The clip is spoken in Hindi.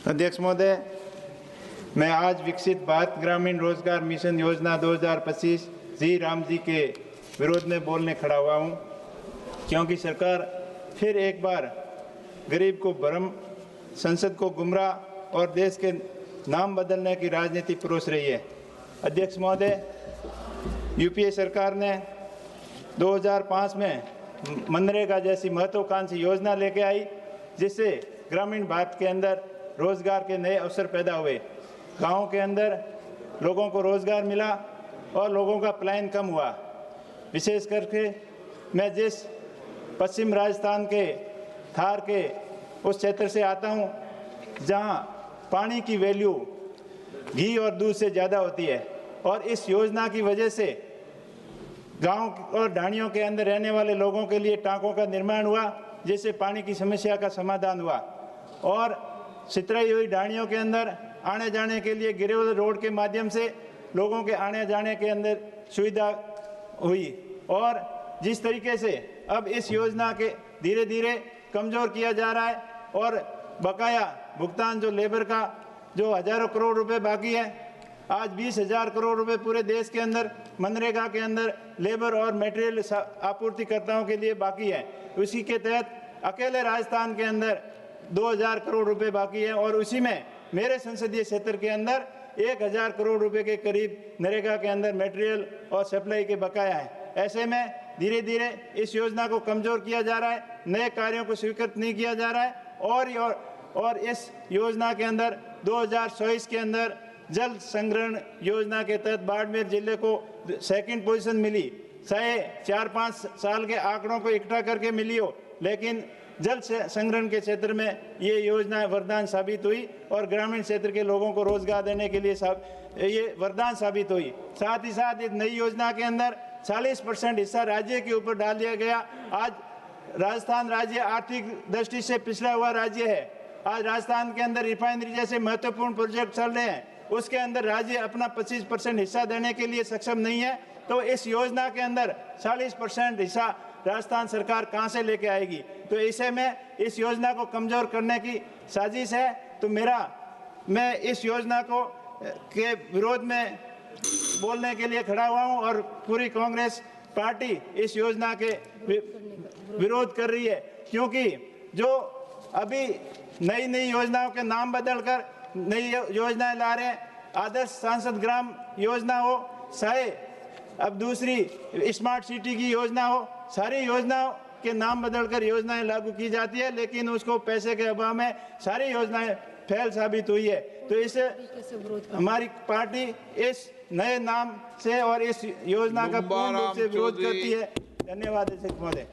अध्यक्ष महोदय, मैं आज विकसित भारत ग्रामीण रोजगार मिशन योजना 2025 जी राम जी के विरोध में बोलने खड़ा हुआ हूं, क्योंकि सरकार फिर एक बार गरीब को भ्रम, संसद को गुमराह और देश के नाम बदलने की राजनीति परोस रही है। अध्यक्ष महोदय, यूपीए सरकार ने 2005 में मनरेगा जैसी महत्वाकांक्षी योजना लेके आई, जिससे ग्रामीण भारत के अंदर रोजगार के नए अवसर पैदा हुए। गाँव के अंदर लोगों को रोजगार मिला और लोगों का पलायन कम हुआ। विशेष करके मैं जिस पश्चिम राजस्थान के थार के उस क्षेत्र से आता हूं, जहां पानी की वैल्यू घी और दूध से ज़्यादा होती है, और इस योजना की वजह से गांव और ढाणियों के अंदर रहने वाले लोगों के लिए टाँकों का निर्माण हुआ, जिससे पानी की समस्या का समाधान हुआ। और सितराई हुई ढाणियों के अंदर आने जाने के लिए गिरेवल रोड के माध्यम से लोगों के आने जाने के अंदर सुविधा हुई। और जिस तरीके से अब इस योजना के धीरे धीरे कमज़ोर किया जा रहा है और बकाया भुगतान जो लेबर का जो हज़ारों करोड़ रुपए बाकी है, आज 20,000 करोड़ रुपए पूरे देश के अंदर मनरेगा के अंदर लेबर और मटेरियल आपूर्तिकर्ताओं के लिए बाकी है। उसी के तहत अकेले राजस्थान के अंदर 2,000 करोड़ रुपए बाकी है, और उसी में मेरे संसदीय क्षेत्र के अंदर 1,000 करोड़ रुपए के करीब नरेगा के अंदर मटेरियल और सप्लाई के बकाया है। ऐसे में धीरे धीरे इस योजना को कमज़ोर किया जा रहा है, नए कार्यों को स्वीकृत नहीं किया जा रहा है। और इस योजना के अंदर 2024 के अंदर जल संग्रहण योजना के तहत बाड़मेर जिले को 2nd पोजीशन मिली। चाहे 4-5 साल के आंकड़ों को इकट्ठा करके मिली हो, लेकिन जल संग्रहण के क्षेत्र में ये योजना वरदान साबित हुई और ग्रामीण क्षेत्र के लोगों को रोजगार देने के लिए ये वरदान साबित हुई। साथ ही साथ इस नई योजना के अंदर 40% हिस्सा राज्य के ऊपर डाल दिया गया। आज राजस्थान राज्य आर्थिक दृष्टि से पिछड़ा हुआ राज्य है। आज राजस्थान के अंदर रिफाइनरी जैसे महत्वपूर्ण प्रोजेक्ट चल रहे हैं, उसके अंदर राज्य अपना 25% हिस्सा देने के लिए सक्षम नहीं है। तो इस योजना के अंदर 40% हिस्सा राजस्थान सरकार कहां से लेके आएगी? तो ऐसे में इस योजना को कमज़ोर करने की साजिश है। तो मैं इस योजना के विरोध में बोलने के लिए खड़ा हुआ हूं, और पूरी कांग्रेस पार्टी इस योजना के विरोध कर रही है, क्योंकि जो अभी नई नई योजनाओं के नाम बदलकर नई योजनाएं ला रहे हैं, आदर्श सांसद ग्राम योजना हो, चाहे अब दूसरी स्मार्ट सिटी की योजना हो, सारी योजनाओं के नाम बदलकर योजनाएं लागू की जाती है, लेकिन उसको पैसे के अभाव में सारी योजनाएं फेल साबित हुई है। तो इसे हमारी पार्टी इस नए नाम से और इस योजना का पूर्ण रूप से विरोध करती है। धन्यवाद अध्यक्ष महोदय।